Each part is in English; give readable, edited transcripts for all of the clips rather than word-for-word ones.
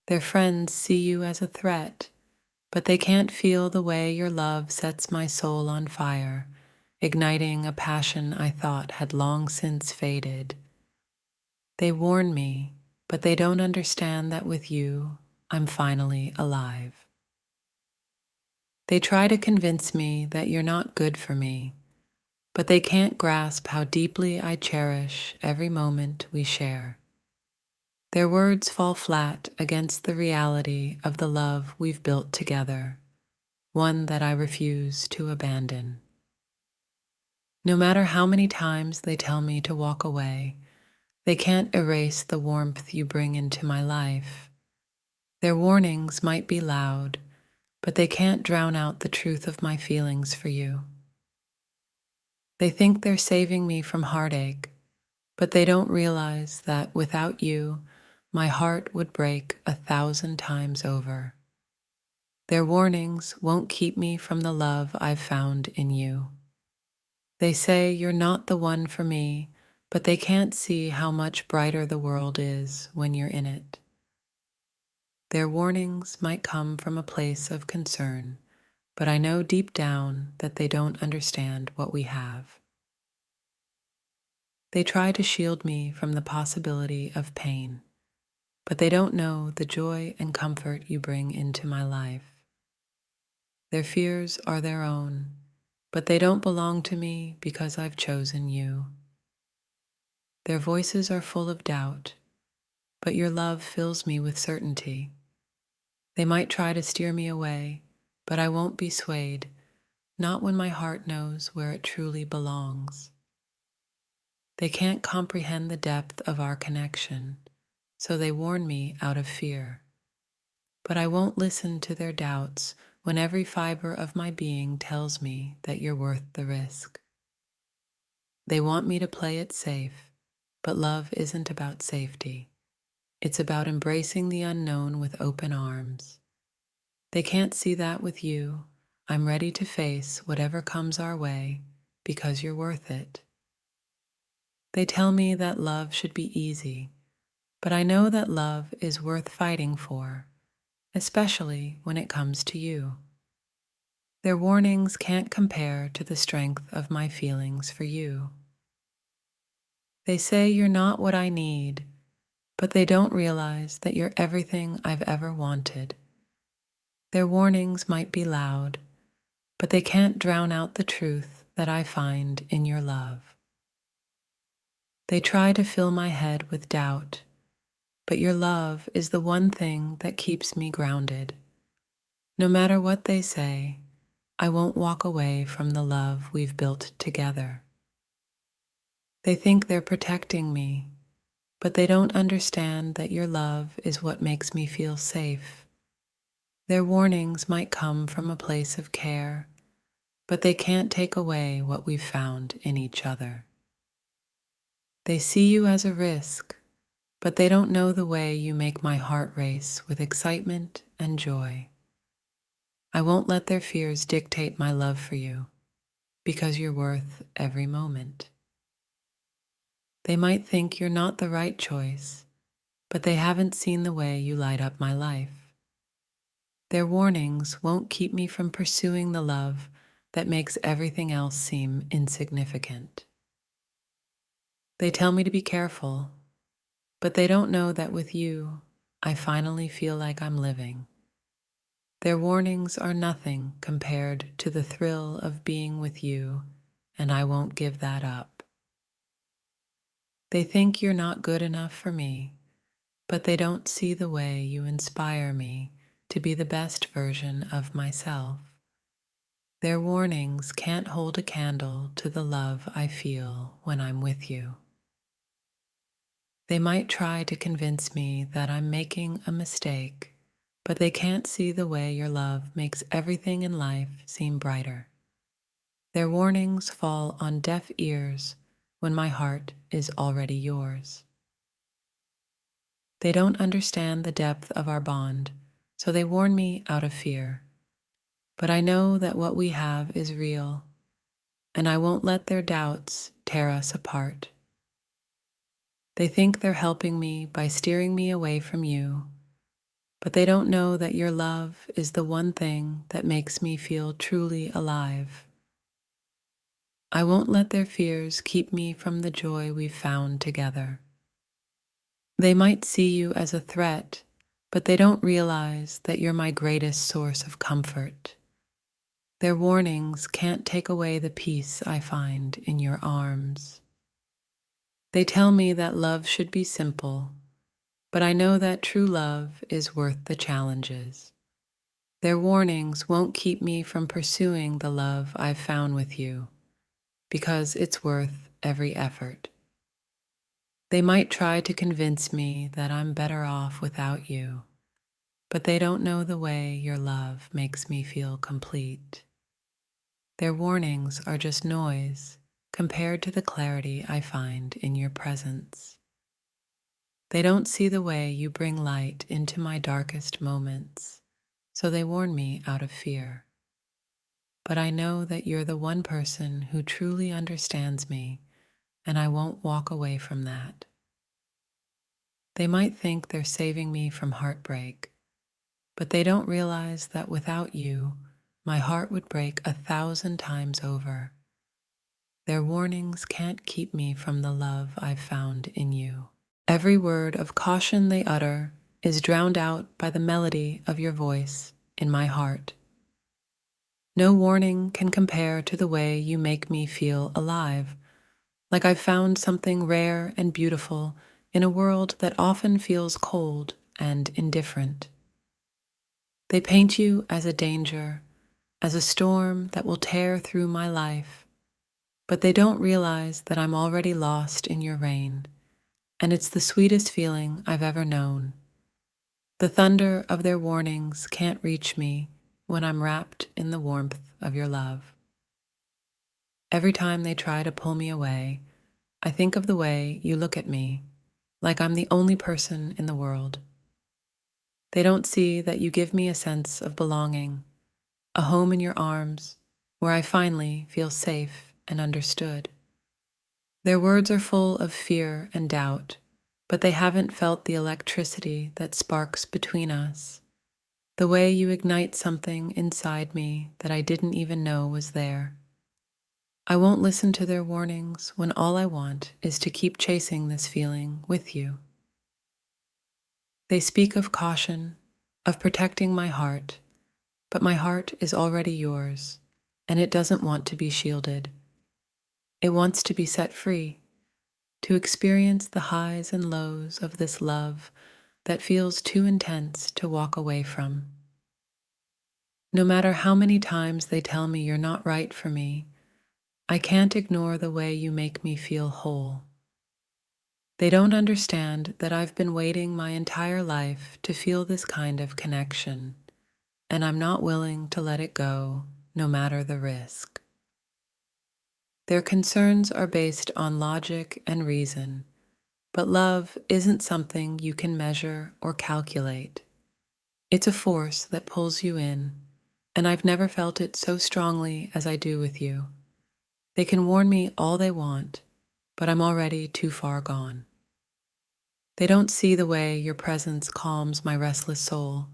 Their friends see you as a threat, but they can't feel the way your love sets my soul on fire, igniting a passion I thought had long since faded. They warn me, but they don't understand that with you, I'm finally alive. They try to convince me that you're not good for me, but they can't grasp how deeply I cherish every moment we share. Their words fall flat against the reality of the love we've built together, one that I refuse to abandon. No matter how many times they tell me to walk away, they can't erase the warmth you bring into my life. Their warnings might be loud, but they can't drown out the truth of my feelings for you. They think they're saving me from heartache, but they don't realize that without you, my heart would break 1,000 times over. Their warnings won't keep me from the love I've found in you. They say you're not the one for me, but they can't see how much brighter the world is when you're in it. Their warnings might come from a place of concern, but I know deep down that they don't understand what we have. They try to shield me from the possibility of pain, but they don't know the joy and comfort you bring into my life. Their fears are their own, but they don't belong to me because I've chosen you. Their voices are full of doubt, but your love fills me with certainty. They might try to steer me away, but I won't be swayed, not when my heart knows where it truly belongs. They can't comprehend the depth of our connection, so they warn me out of fear. But I won't listen to their doubts when every fiber of my being tells me that you're worth the risk. They want me to play it safe, but love isn't about safety. It's about embracing the unknown with open arms. They can't see that with you. I'm ready to face whatever comes our way because you're worth it. They tell me that love should be easy, but I know that love is worth fighting for, especially when it comes to you. Their warnings can't compare to the strength of my feelings for you. They say you're not what I need, but they don't realize that you're everything I've ever wanted. Their warnings might be loud, but they can't drown out the truth that I find in your love. They try to fill my head with doubt, but your love is the one thing that keeps me grounded. No matter what they say, I won't walk away from the love we've built together. They think they're protecting me, but they don't understand that your love is what makes me feel safe. Their warnings might come from a place of care, but they can't take away what we've found in each other. They see you as a risk, but they don't know the way you make my heart race with excitement and joy. I won't let their fears dictate my love for you, because you're worth every moment. They might think you're not the right choice, but they haven't seen the way you light up my life. Their warnings won't keep me from pursuing the love that makes everything else seem insignificant. They tell me to be careful, but they don't know that with you, I finally feel like I'm living. Their warnings are nothing compared to the thrill of being with you, and I won't give that up. They think you're not good enough for me, but they don't see the way you inspire me to be the best version of myself. Their warnings can't hold a candle to the love I feel when I'm with you. They might try to convince me that I'm making a mistake, but they can't see the way your love makes everything in life seem brighter. Their warnings fall on deaf ears when my heart is already yours. They don't understand the depth of our bond, so they warn me out of fear. But I know that what we have is real, and I won't let their doubts tear us apart. They think they're helping me by steering me away from you, but they don't know that your love is the one thing that makes me feel truly alive. I won't let their fears keep me from the joy we've found together. They might see you as a threat, but they don't realize that you're my greatest source of comfort. Their warnings can't take away the peace I find in your arms. They tell me that love should be simple, but I know that true love is worth the challenges. Their warnings won't keep me from pursuing the love I've found with you, because it's worth every effort. They might try to convince me that I'm better off without you, but they don't know the way your love makes me feel complete. Their warnings are just noise compared to the clarity I find in your presence. They don't see the way you bring light into my darkest moments, so they warn me out of fear. But I know that you're the one person who truly understands me, and I won't walk away from that. They might think they're saving me from heartbreak, but they don't realize that without you, my heart would break 1,000 times over. Their warnings can't keep me from the love I've found in you. Every word of caution they utter is drowned out by the melody of your voice in my heart. No warning can compare to the way you make me feel alive, like I've found something rare and beautiful in a world that often feels cold and indifferent. They paint you as a danger, as a storm that will tear through my life, but they don't realize that I'm already lost in your reign, and it's the sweetest feeling I've ever known. The thunder of their warnings can't reach me when I'm wrapped in the warmth of your love. Every time they try to pull me away, I think of the way you look at me, like I'm the only person in the world. They don't see that you give me a sense of belonging, a home in your arms, where I finally feel safe and understood. Their words are full of fear and doubt, but they haven't felt the electricity that sparks between us, the way you ignite something inside me that I didn't even know was there. I won't listen to their warnings when all I want is to keep chasing this feeling with you. They speak of caution, of protecting my heart, but my heart is already yours, and it doesn't want to be shielded. It wants to be set free, to experience the highs and lows of this love that feels too intense to walk away from. No matter how many times they tell me you're not right for me, I can't ignore the way you make me feel whole. They don't understand that I've been waiting my entire life to feel this kind of connection, and I'm not willing to let it go, no matter the risk. Their concerns are based on logic and reason, but love isn't something you can measure or calculate. It's a force that pulls you in, and I've never felt it so strongly as I do with you. They can warn me all they want, but I'm already too far gone. They don't see the way your presence calms my restless soul,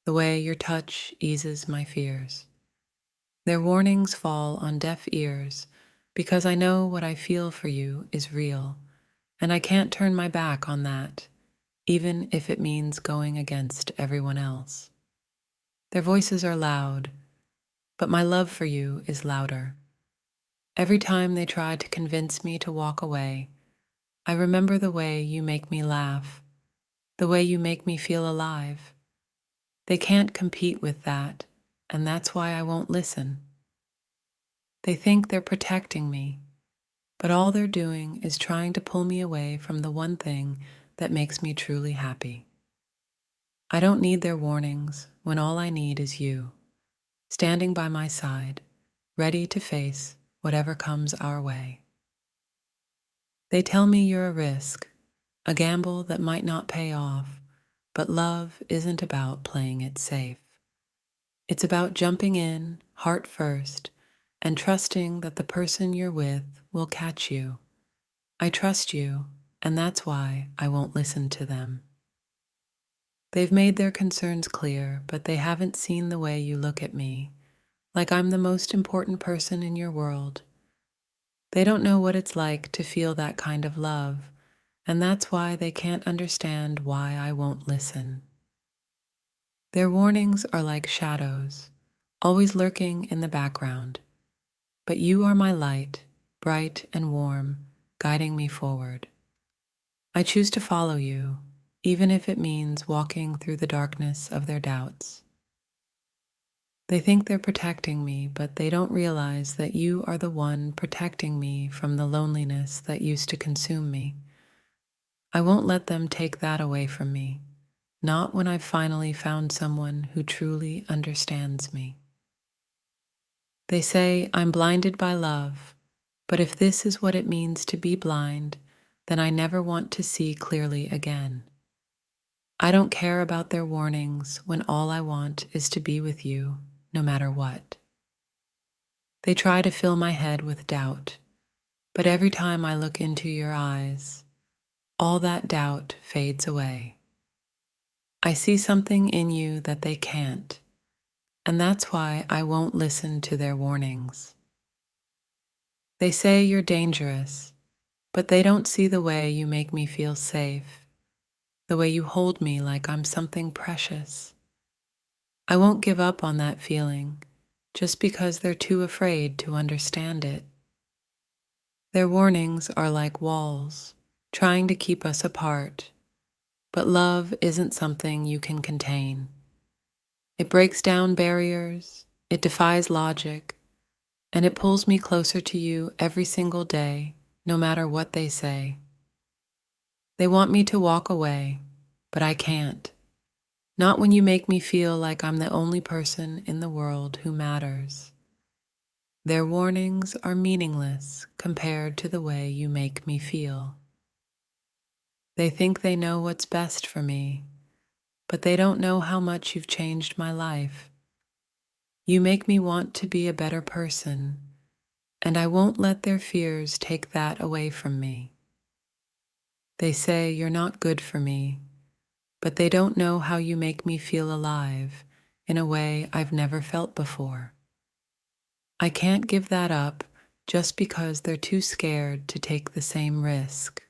the way your touch eases my fears. Their warnings fall on deaf ears because I know what I feel for you is real, and I can't turn my back on that, even if it means going against everyone else. Their voices are loud, but my love for you is louder. Every time they try to convince me to walk away, I remember the way you make me laugh, the way you make me feel alive. They can't compete with that, and that's why I won't listen. They think they're protecting me, but all they're doing is trying to pull me away from the one thing that makes me truly happy. I don't need their warnings when all I need is you, standing by my side, ready to face whatever comes our way. They tell me you're a risk, a gamble that might not pay off, but love isn't about playing it safe. It's about jumping in, heart first, and trusting that the person you're with will catch you. I trust you, and that's why I won't listen to them. They've made their concerns clear, but they haven't seen the way you look at me, like I'm the most important person in your world. They don't know what it's like to feel that kind of love, and that's why they can't understand why I won't listen. Their warnings are like shadows, always lurking in the background, but you are my light, bright and warm, guiding me forward. I choose to follow you, even if it means walking through the darkness of their doubts. They think they're protecting me, but they don't realize that you are the one protecting me from the loneliness that used to consume me. I won't let them take that away from me, not when I've finally found someone who truly understands me. They say I'm blinded by love, but if this is what it means to be blind, then I never want to see clearly again. I don't care about their warnings when all I want is to be with you, no matter what. They try to fill my head with doubt, but every time I look into your eyes, all that doubt fades away. I see something in you that they can't, and that's why I won't listen to their warnings. They say you're dangerous, but they don't see the way you make me feel safe, the way you hold me like I'm something precious. I won't give up on that feeling just because they're too afraid to understand it. Their warnings are like walls, trying to keep us apart, but love isn't something you can contain. It breaks down barriers, it defies logic, and it pulls me closer to you every single day, no matter what they say. They want me to walk away, but I can't. Not when you make me feel like I'm the only person in the world who matters. Their warnings are meaningless compared to the way you make me feel. They think they know what's best for me, but they don't know how much you've changed my life. You make me want to be a better person, and I won't let their fears take that away from me. They say you're not good for me, but they don't know how you make me feel alive in a way I've never felt before. I can't give that up just because they're too scared to take the same risk.